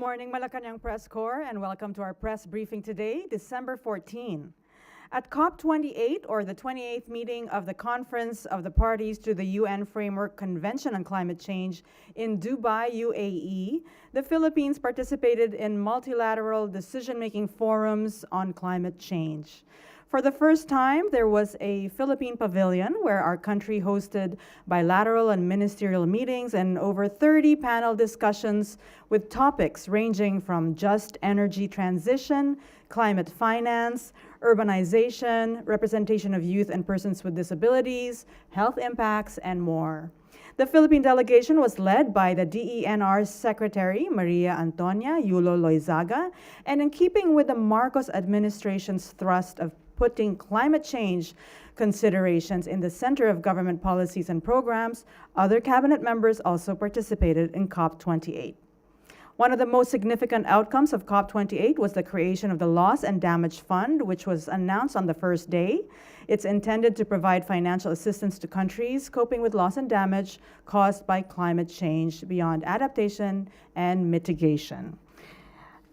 morning, Malacañang Press Corps, and welcome to our press briefing today, December 14. At COP28, or the 28th meeting of the Conference of the Parties to the UN Framework Convention on Climate Change in Dubai, UAE, the Philippines participated in multilateral decision-making forums on climate change. For the first time, there was a Philippine pavilion where our country hosted bilateral and ministerial meetings and over 30 panel discussions with topics ranging from just energy transition, climate finance, urbanization, representation of youth and persons with disabilities, health impacts, and more. The Philippine delegation was led by the DENR Secretary, Maria Antonia Yulo-Loyzaga, and in keeping with the Marcos administration's thrust of putting climate change considerations in the center of government policies and programs, other cabinet members also participated in COP28. One of the most significant outcomes of COP28 was the creation of the Loss and Damage Fund, which was announced on the first day. It's intended to provide financial assistance to countries coping with loss and damage caused by climate change beyond adaptation and mitigation.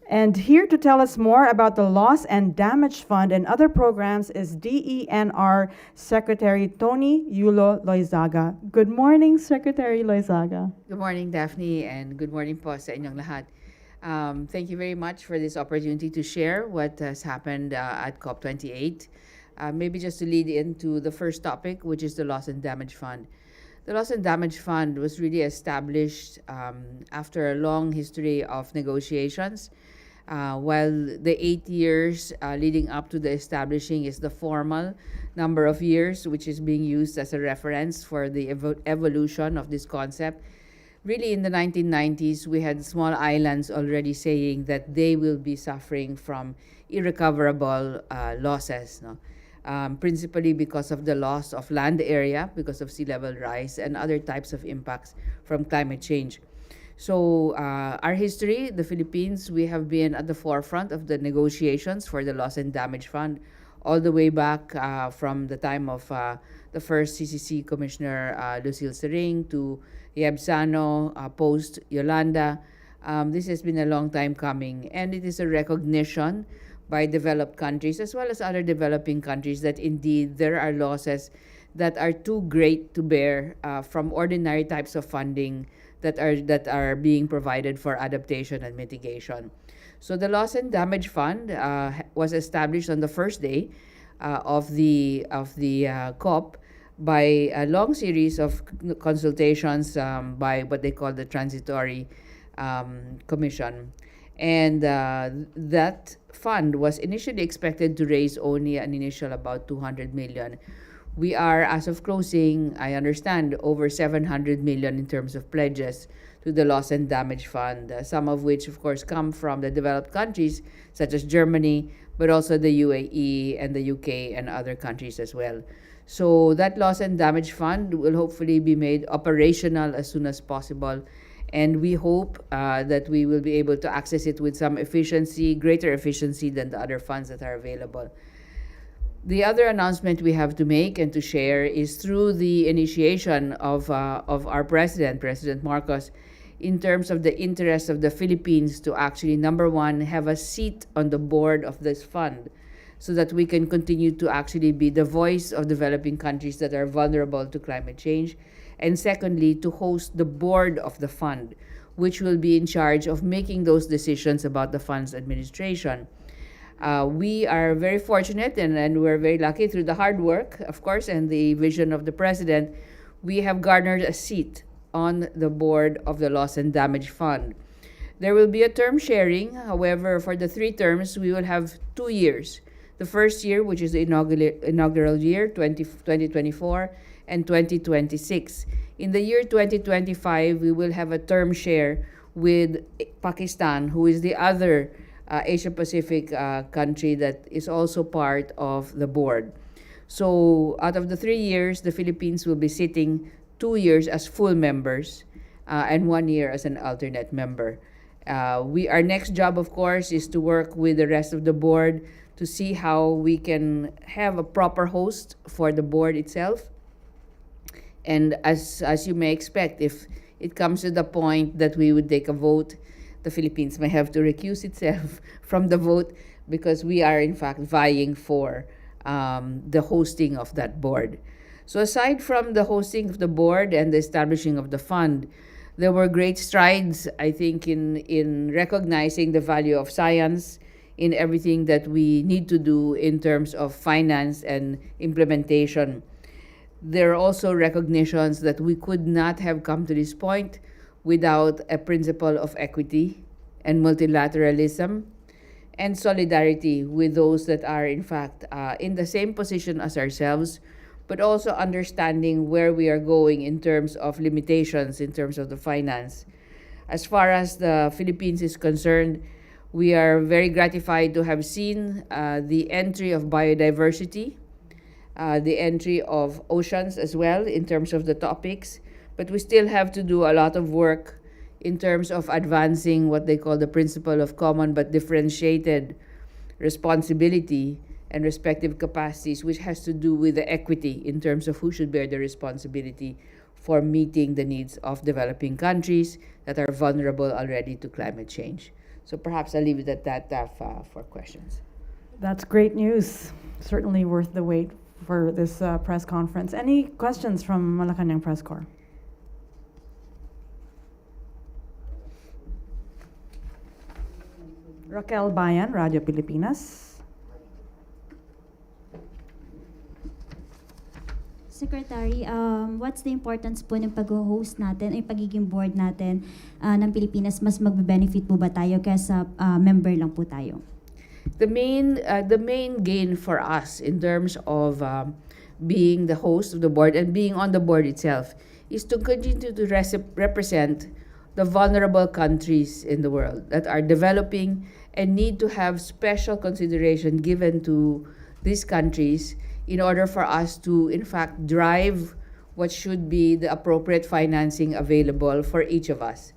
And here to tell us more about the Loss and Damage Fund and other programs is DENR Secretary Tony Yulo-Loyzaga. Good morning, Secretary Loyzaga. Good morning, Daphne, and good morning po sa inyong lahat. Thank you very much for this opportunity to share what has happened at COP28. Maybe just to lead into the first topic, which is the Loss and Damage Fund. The Loss and Damage Fund was really established after a long history of negotiations. While the 8 years leading up to the establishing is the formal number of years, which is being used as a reference for the evolution of this concept. Really, in the 1990s, we had small islands already saying that they will be suffering from irrecoverable losses, no? Principally because of the loss of land area, because of sea level rise, and other types of impacts from climate change. So our history, the Philippines, we have been at the forefront of the negotiations for the Loss and Damage Fund all the way back from the time of the first CCC Commissioner Lucille Sering to Yebsano, post Yolanda. This has been a long time coming, and it is a recognition by developed countries as well as other developing countries that indeed there are losses that are too great to bear from ordinary types of funding that are being provided for adaptation and mitigation. So the Loss and Damage Fund was established on the first day of the COP by a long series of consultations by what they call the Transitory Commission. And that fund was initially expected to raise only an initial about 200 million. We are, as of closing, I understand, over 700 million in terms of pledges to the Loss and Damage Fund, some of which, of course, come from the developed countries, such as Germany, but also the UAE and the UK and other countries as well. So that Loss and Damage Fund will hopefully be made operational as soon as possible. And we hope that we will be able to access it with some efficiency, greater efficiency than the other funds that are available. The other announcement we have to make and to share is through the initiation of our President Marcos, in terms of the interest of the Philippines to actually, number one, have a seat on the board of this fund so that we can continue to actually be the voice of developing countries that are vulnerable to climate change. And secondly, to host the board of the fund, which will be in charge of making those decisions about the fund's administration. We are very fortunate and we're very lucky through the hard work, of course, and the vision of the President. We have garnered a seat on the board of the Loss and Damage Fund. There will be a term sharing. However, for the 3 terms, we will have 2 years. The first year, which is the inaugural year, 2024, and 2026. In the year 2025, we will have a term share with Pakistan, who is the other Asia-Pacific country that is also part of the board. So out of the 3 years, the Philippines will be sitting 2 years as full members and 1 year as an alternate member. Our next job, of course, is to work with the rest of the board to see how we can have a proper host for the board itself. And as you may expect, if it comes to the point that we would take a vote, the Philippines may have to recuse itself from the vote because we are in fact vying for the hosting of that board. So aside from the hosting of the board and the establishing of the fund, there were great strides, I think, in recognizing the value of science in everything that we need to do in terms of finance and implementation. There are also recognitions that we could not have come to this point without a principle of equity and multilateralism and solidarity with those that are in fact in the same position as ourselves, but also understanding where we are going in terms of limitations in terms of the finance. As far as the Philippines is concerned, we are very gratified to have seen the entry of biodiversity, the entry of oceans as well in terms of the topics, but we still have to do a lot of work in terms of advancing what they call the principle of common but differentiated responsibility and respective capacities, which has to do with the equity in terms of who should bear the responsibility for meeting the needs of developing countries that are vulnerable already to climate change. So perhaps I'll leave it at that for questions. That's great news. Certainly worth the wait for this press conference. Any questions from Malacañang Press Corps? Raquel Bayan, Radio Pilipinas. Secretary, what's the importance po ng pag-host natin, ay pagiging board natin ng Pilipinas? Mas magbe-benefit po ba tayo kaysa member lang po tayo? The main gain for us in terms of being the host of the board and being on the board itself is to continue to represent the vulnerable countries in the world that are developing and need to have special consideration given to these countries in order for us to, in fact, drive what should be the appropriate financing available for each of us.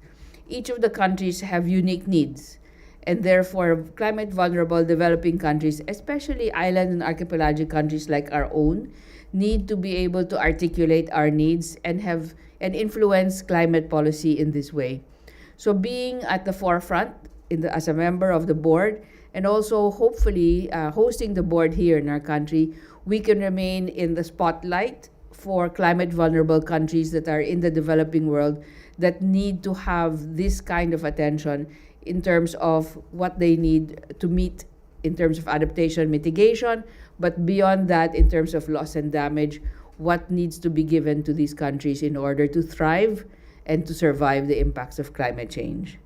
Each of the countries have unique needs, and therefore, climate vulnerable developing countries, especially island and archipelagic countries like our own, need to be able to articulate our needs and have and influence climate policy in this way. So being at the forefront as a member of the board, and also hopefully hosting the board here in our country, we can remain in the spotlight for climate vulnerable countries that are in the developing world that need to have this kind of attention in terms of what they need to meet in terms of adaptation mitigation, but beyond that, in terms of loss and damage, what needs to be given to these countries in order to thrive and to survive the impacts of climate change.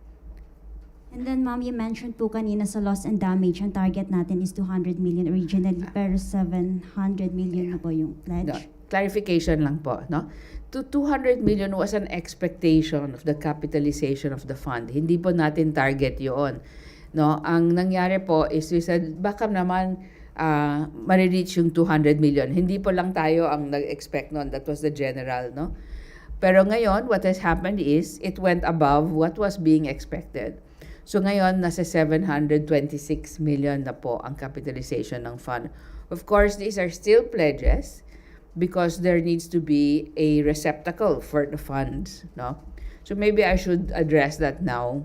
And then, ma'am, you mentioned po kanina sa loss and damage, ang target natin is 200 million originally, pero 700 million na po yung pledge. No, clarification lang po, no? 200 million was an expectation of the capitalization of the fund. Hindi po natin target yun. No? Ang nangyari po is we said, baka naman ma-reach yung 200 million. Hindi po lang tayo ang nag-expect noon. That was the general, no? Pero ngayon, what has happened is it went above what was being expected. So ngayon, nasa 726 million na po ang capitalization ng fund. Of course, these are still pledges because there needs to be a receptacle for the funds, no? So maybe I should address that now.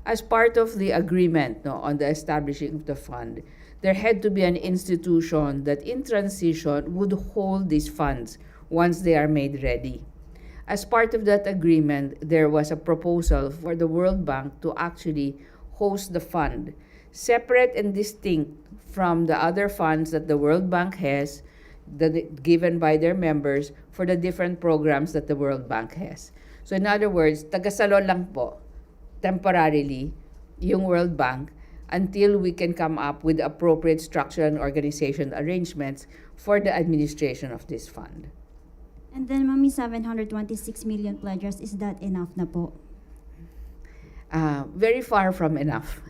As part of the agreement, no, on the establishing of the fund, there had to be an institution that in transition would hold these funds once they are made ready. As part of that agreement, there was a proposal for the World Bank to actually host the fund, separate and distinct from the other funds that the World Bank has, given by their members for the different programs that the World Bank has. So in other words, tagasalo lang po, temporarily, yung World Bank until we can come up with appropriate structure and organization arrangements for the administration of this fund. And then, ma'am, 726 million pledges, is that enough na po? Very far from enough.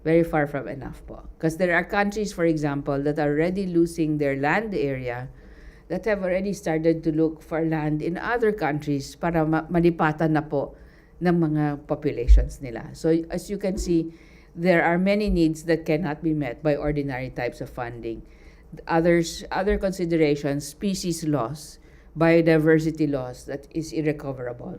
Very far from enough po. Because there are countries, for example, that are already losing their land area that have already started to look for land in other countries para malipatan na po ng mga populations nila. So as you can see, there are many needs that cannot be met by ordinary types of funding. Other considerations, species loss, biodiversity loss that is irrecoverable.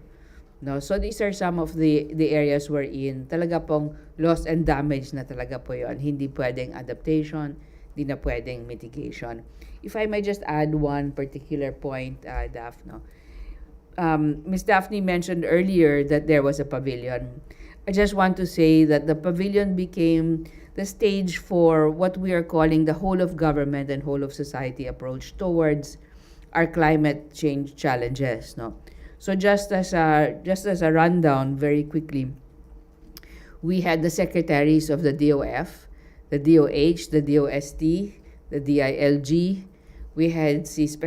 No? So these are some of the areas wherein talaga pong loss and damage na talaga po yun. Hindi pwedeng adaptation, hindi na pwedeng mitigation. If I may just add one particular point, Daphne. Ms. Daphne mentioned earlier that there was a pavilion. I just want to say that the pavilion became the stage for what we are calling the whole of government and whole of society approach towards our climate change challenges. No? So just as a rundown, very quickly, we had the secretaries of the DOF, the DOH, the DOST, the DILG. We had SAP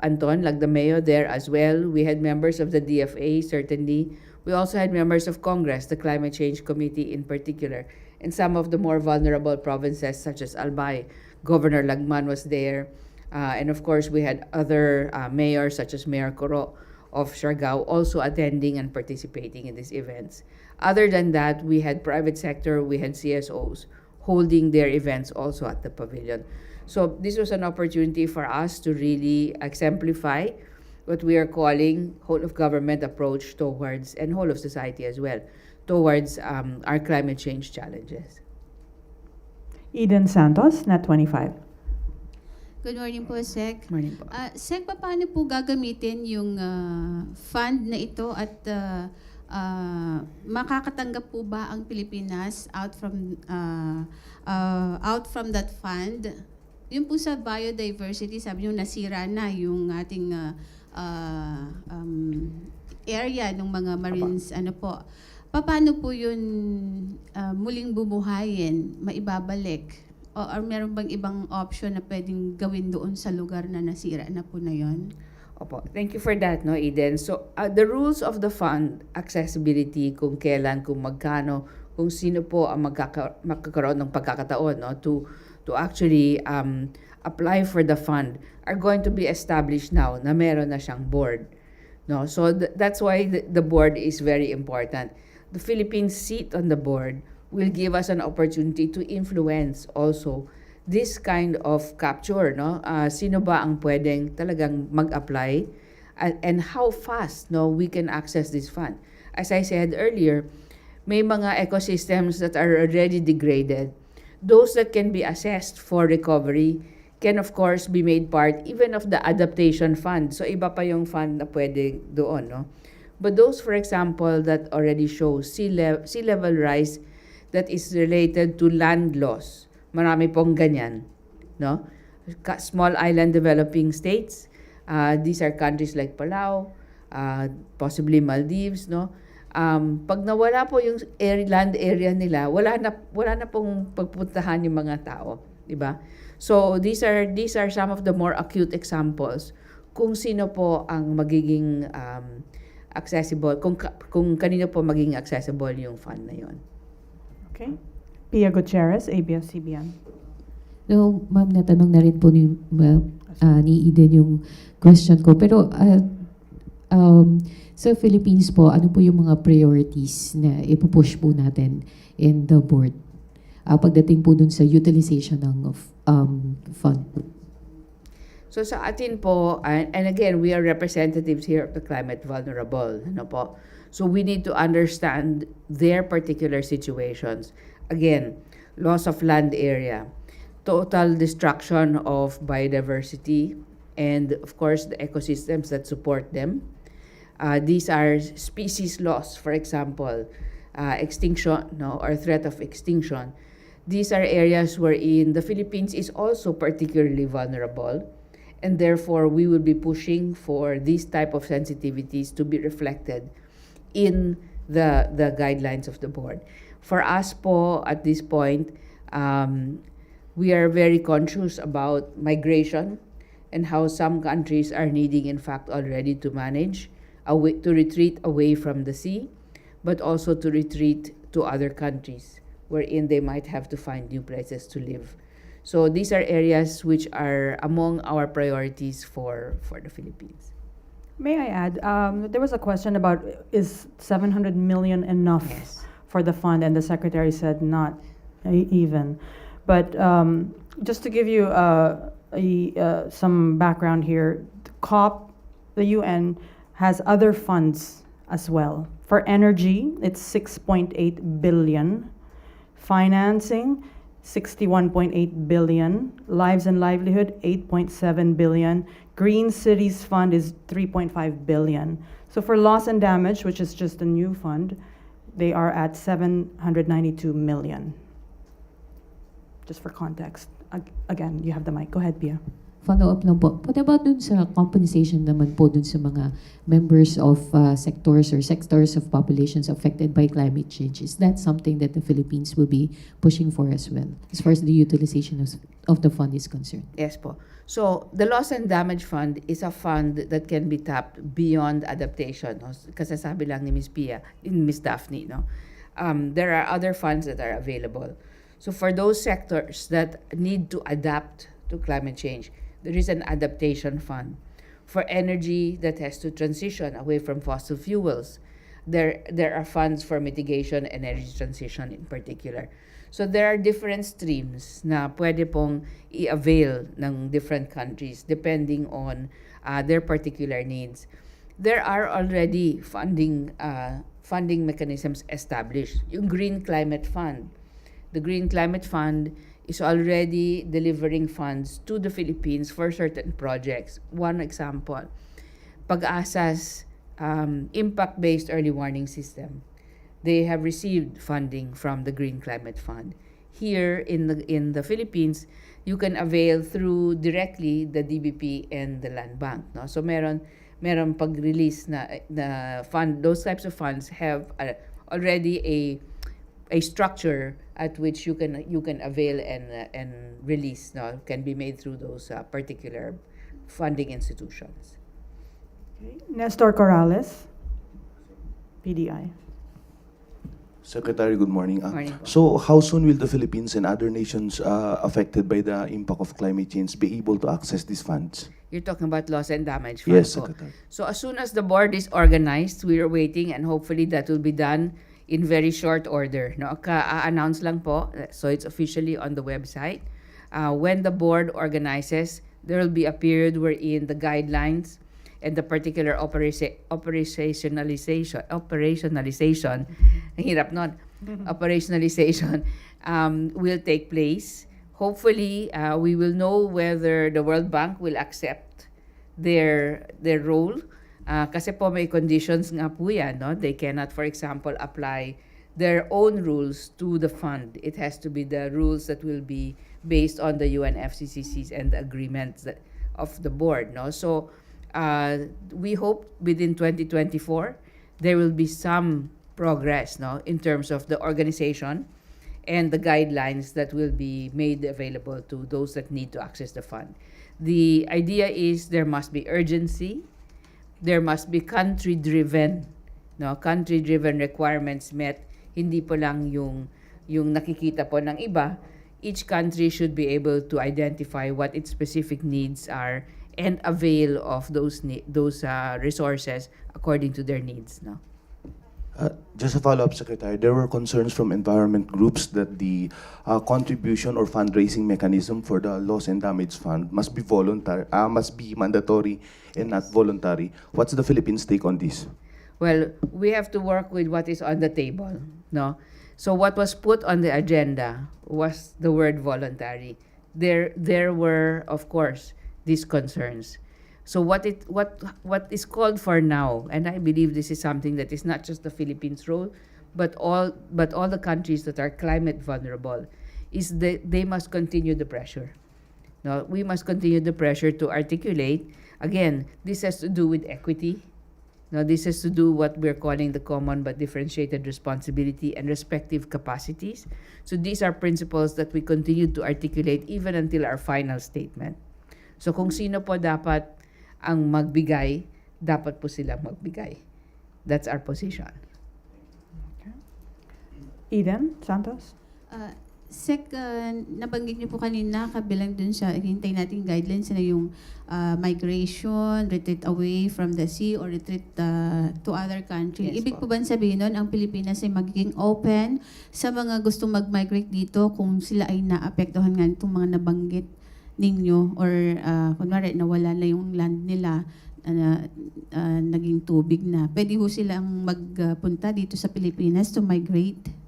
Anton Lagdameo there as well. We had members of the DFA, certainly. We also had members of Congress, the Climate Change Committee in particular, and some of the more vulnerable provinces such as Albay. Governor Lagman was there. And of course, we had other mayors such as Mayor Coro of Siargao also attending and participating in these events. Other than that, we had private sector, we had CSOs holding their events also at the pavilion. So this was an opportunity for us to really exemplify what we are calling whole of government approach towards, and whole of society as well, towards our climate change challenges. Eden Santos, Net 25. Good morning po, Sec. Morning po. Sec, paano po gagamitin yung fund na ito at makakatanggap po ba ang Pilipinas out from that fund? Yung po sa biodiversity, sabi niyo nasira na yung ating area ng mga marines, ano po. Paano po yun muling bumuhayin, maibabalik? Or meron bang ibang option na pwedeng gawin doon sa lugar na nasira na po na yun? Opo. Thank you for that, no, Eden. So, the rules of the fund, accessibility, kung kailan, kung magkano, kung sino po ang magkakaroon ng pagkakataon, no, to actually apply for the fund are going to be established now na meron na siyang board. No? So, that's why the board is very important. The Philippines' seat on the board will give us an opportunity to influence also this kind of capture, no? Sino ba ang pwedeng talagang mag-apply and how fast, no, we can access this fund. As I said earlier, may mga ecosystems that are already degraded. Those that can be assessed for recovery can of course be made part even of the adaptation fund. So iba pa yung fund na pwede doon, no? But those, for example, that already show sea level rise that is related to land loss. Marami pong ganyan, no? Small island developing states, these are countries like Palau, possibly Maldives, no? Pag nawala po yung land area nila, wala na pong pagpuntahan yung mga tao, di ba? So these are some of the more acute examples kung sino po ang magiging accessible, kung kanino po magiging accessible yung fund na yon. Okay. Pia Gutierrez, ABS-CBN. No, ma'am, natanong na rin po ni Eden yung question ko. Pero sa Philippines po, ano po yung mga priorities na ipupush po natin in the board pagdating po dun sa utilization ng fund? So sa atin po, and again, we are representatives here of the climate vulnerable. Ano po? So we need to understand their particular situations. Again, loss of land area, total destruction of biodiversity, and of course the ecosystems that support them. These are species loss, for example, extinction, no, or threat of extinction. These are areas wherein the Philippines is also particularly vulnerable, and therefore we will be pushing for these type of sensitivities to be reflected in the guidelines of the board. For us po, at this point, we are very conscious about migration and how some countries are needing, in fact, already to manage, to retreat away from the sea, but also to retreat to other countries wherein they might have to find new places to live. So these are areas which are among our priorities for the Philippines. May I add, there was a question about is 700 million enough Yes. for the fund, and the secretary said not even. But just to give you some background here, the UN has other funds as well. For energy, it's 6.8 billion. Financing, 61.8 billion. Lives and livelihood, 8.7 billion. Green Cities Fund is 3.5 billion. So for loss and damage, which is just a new fund, they are at 792 million. Just for context. Again, you have the mic. Go ahead, Pia. Follow-up lang po. What about dun sa compensation naman po dun sa mga members of sectors or sectors of populations affected by climate change? Is that something that the Philippines will be pushing for as well, as far as the utilization of the fund is concerned? Yes po. So, the Loss and Damage Fund is a fund that can be tapped beyond adaptation. No? Kasi sabi lang ni Ms. Pia, Ms. Daphne, no? There are other funds that are available. So, for those sectors that need to adapt to climate change, there is an adaptation fund. For energy that has to transition away from fossil fuels, there are funds for mitigation and energy transition in particular. So there are different streams na pwede pong i-avail ng different countries depending on their particular needs. There are already funding mechanisms established. Yung Green Climate Fund. The Green Climate Fund is already delivering funds to the Philippines for certain projects. One example, Pag-asa's impact-based early warning system. They have received funding from the Green Climate Fund. Here in the Philippines, you can avail through directly the DBP and the Land Bank. No? So meron pag-release na fund. Those types of funds have already a structure at which you can avail and release, no, can be made through those particular funding institutions. Okay. Nestor Corrales, PDI. Secretary, good morning. Morning po. So, how soon will the Philippines and other nations affected by the impact of climate change be able to access these funds? You're talking about loss and damage fund Yes, po. Secretary. So as soon as the board is organized, we are waiting and hopefully that will be done in very short order. No, ka-announce lang po, so it's officially on the website. When the board organizes, there will be a period wherein the guidelines and the particular operationalization, ang hirap nun, operationalization will take place. Hopefully, we will know whether the World Bank will accept their role. Kasi po may conditions nga po yan, no? They cannot, for example, apply their own rules to the fund. It has to be the rules that will be based on the UNFCCCs and the agreements of the board, no? So, we hope within 2024, there will be some progress, no? In terms of the organization and the guidelines that will be made available to those that need to access the fund. The idea is there must be urgency. There must be country-driven, no? Country-driven requirements met. Hindi po lang yung nakikita po ng iba. Each country should be able to identify what its specific needs are and avail of those resources according to their needs, no? Just a follow-up, Secretary. There were concerns from environment groups that the contribution or fundraising mechanism for the loss and damage fund must be mandatory and not voluntary. What's the Philippines' take on this? Well, we have to work with what is on the table, no? So what was put on the agenda was the word voluntary. There were, of course, these concerns. So what is called for now, and I believe this is something that is not just the Philippines' role, but all the countries that are climate vulnerable, is that they must continue the pressure. No, we must continue the pressure to articulate. Again, this has to do with equity. No, this has to do what we're calling the common but differentiated responsibility and respective capacities. So these are principles that we continue to articulate even until our final statement. So kung sino po dapat ang magbigay, dapat po sila magbigay. That's our position. Okay. Eden Santos. Nabanggit niyo po kanina, kabilang dun sa hintay nating guidelines na yung migration, retreat away from the sea, or retreat to other country. Yes, Ibig po. po ba sabihin nun, ang Pilipinas ay magiging open sa mga gustong mag-migrate dito kung sila ay naapektuhan nga itong mga nabanggit ninyo, or kunwari nawala na yung land nila, naging tubig na. Pwede ho silang magpunta dito sa Pilipinas to migrate?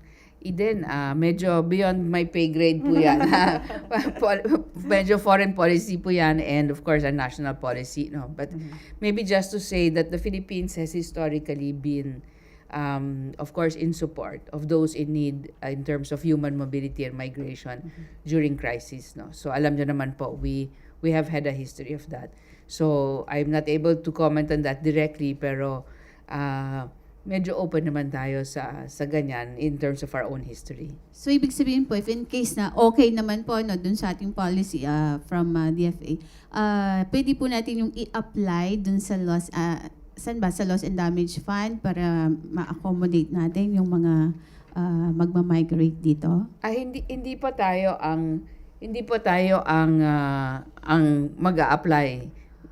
Eden, medyo beyond my pay grade po yan. Medyo foreign policy po yan and of course, a national policy. No? But maybe just to say that the Philippines has historically been, of course, in support of those in need in terms of human mobility and migration during crisis. No? So alam nyo naman po, we have had a history of that. So I'm not able to comment on that directly, pero medyo open naman tayo sa ganyan in terms of our own history. So, ibig sabihin po, if in case na okay naman po dun sa ating policy from DFA, pwede po natin yung i-apply dun sa loss, saan ba? Sa Loss and Damage Fund para ma-accommodate natin yung mga magma-migrate dito? Hindi po tayo ang mag-a-apply.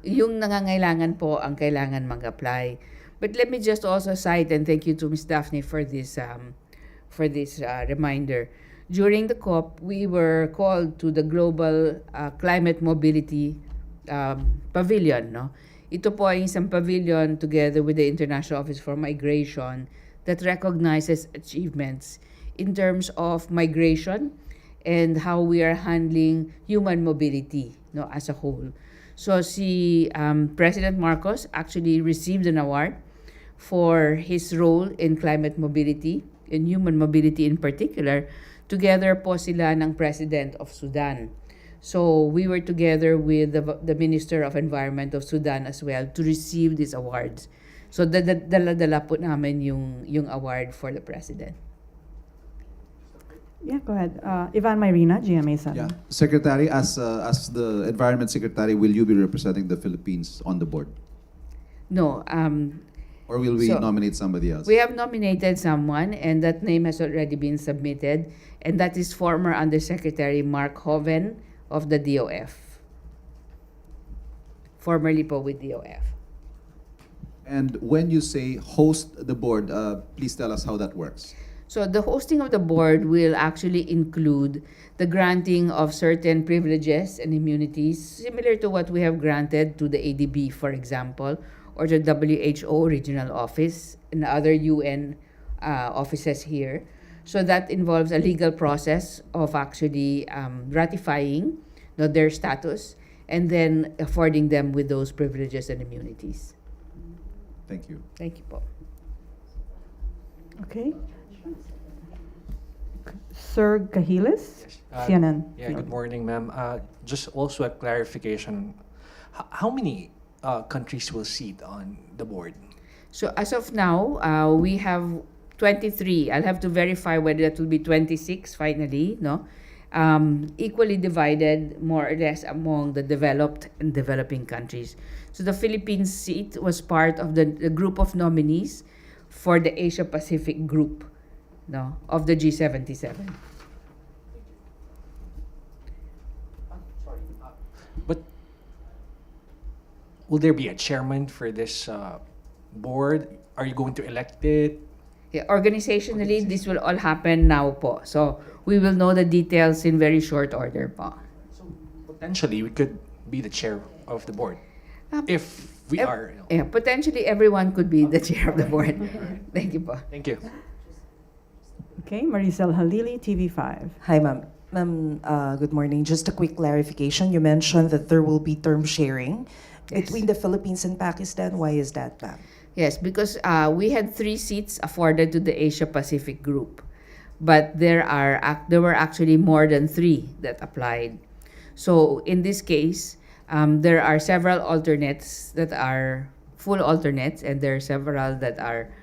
Yung nangangailangan po ang kailangan mag-apply. But let me just also cite, and thank you to Ms. Daphne for this reminder. During the COP, we were called to the Global Climate Mobility Pavilion. No? Ito po ay isang pavilion together with the International Office for Migration that recognizes achievements in terms of migration and how we are handling human mobility, no, as a whole. So si President Marcos actually received an award for his role in climate mobility, in human mobility in particular. Together po sila ng President of Sudan. So we were together with the Minister of Environment of Sudan as well to receive these awards. So dala-dala po namin yung award for the President. Yeah, go ahead. Ivan Mayrina, GMA 7. Yeah, Secretary, as the Environment Secretary, will you be representing the Philippines on the board, No, or will we So, nominate somebody else? we have nominated someone, and that name has already been submitted, and that is former Undersecretary Mark Hoven of the DOF. Formerly po with DOF. And when you say host the board, please tell us how that works. So the hosting of the board will actually include the granting of certain privileges and immunities, similar to what we have granted to the ADB, for example, or the WHO regional office and other UN offices here. So that involves a legal process of actually ratifying their status and then affording them with those privileges and immunities. Thank you. Thank you po. Okay. Sir Cahiles, CNN. Yeah, good morning, ma'am. Just also a clarification. How many countries will sit on the board? So as of now, we have 23. I'll have to verify whether that will be 26 finally, no? Equally divided more or less among the developed and developing countries. So the Philippines seat was part of the group of nominees for the Asia Pacific group, no, of the G77. But will there be a chairman for this board? Are you going to elect it? Yeah, organizationally, this will all happen now po. So we will know the details in very short order po. So potentially, we could be the chair of the board if we are. Yeah, potentially everyone could be the chair of the board. Thank you po. Thank you. Okay, Maricel Halili, TV5. Hi, ma'am. Ma'am, good morning. Just a quick clarification. You mentioned that there will be term sharing between the Philippines and Pakistan. Why is that, ma'am? Yes, because we had 3 seats afforded to the Asia Pacific group, but there were actually more than 3 that applied. So in this case, there are several alternates that are full alternates, and there are several that are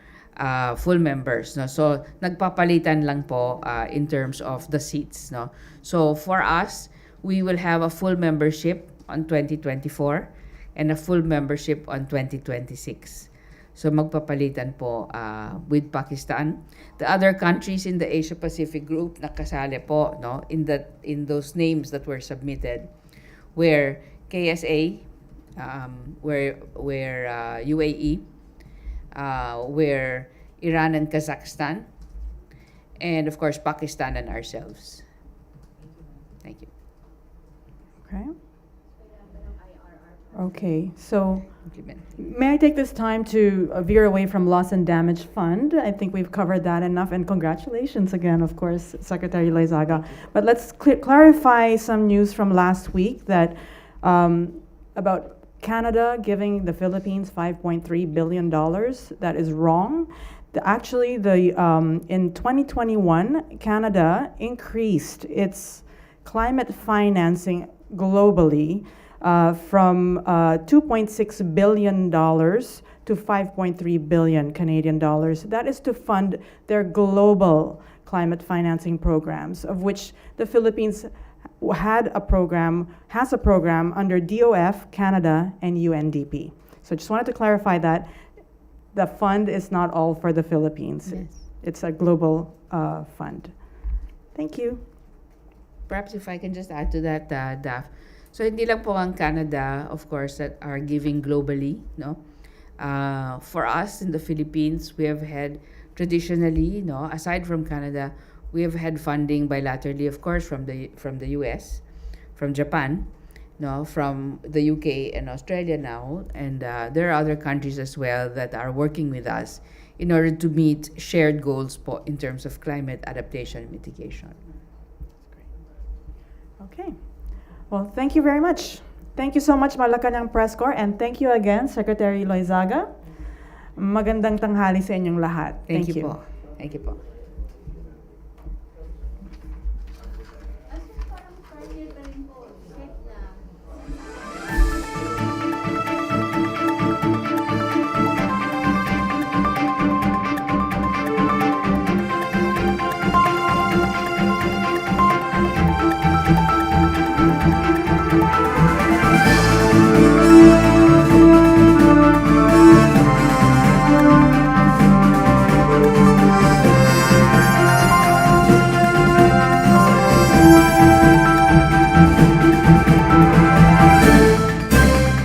full members. No? So nagpapalitan lang po in terms of the seats. No? So for us, we will have a full membership on 2024 and a full membership on 2026. So magpapalitan po with Pakistan. The other countries in the Asia Pacific group nakasali po, no, in those names that were submitted, where KSA, where UAE, where Iran and Kazakhstan, and of course Pakistan and ourselves. Thank you. Okay. Okay, so implement. may I take this time to veer away from loss and damage fund? I think we've covered that enough, and congratulations again, of course, Secretary Loyzaga. But let's clarify some news from last week that about Canada giving the Philippines $5.3 billion. That is wrong. Actually, in 2021, Canada increased its climate financing globally from $2.6 billion to 5.3 billion Canadian dollars. That is to fund their global climate financing programs, of which the Philippines has a program under DOF, Canada, and UNDP. So just wanted to clarify that the fund is not all for the Philippines. Yes. It's a global fund. Thank you. Perhaps if I can just add to that, Daph. So hindi lang po ang Canada, of course, that are giving globally, no? For us in the Philippines, we have had traditionally, no, aside from Canada, we have had funding bilaterally, of course, from the US, from Japan, no, from the UK and Australia now, and there are other countries as well that are working with us in order to meet shared goals in terms of climate adaptation and mitigation. Okay. Well, thank you very much. Thank you so much, Malacañang Press Corps, and thank you again, Secretary Loyzaga. Magandang tanghali sa inyong lahat. Thank you po. Thank you po.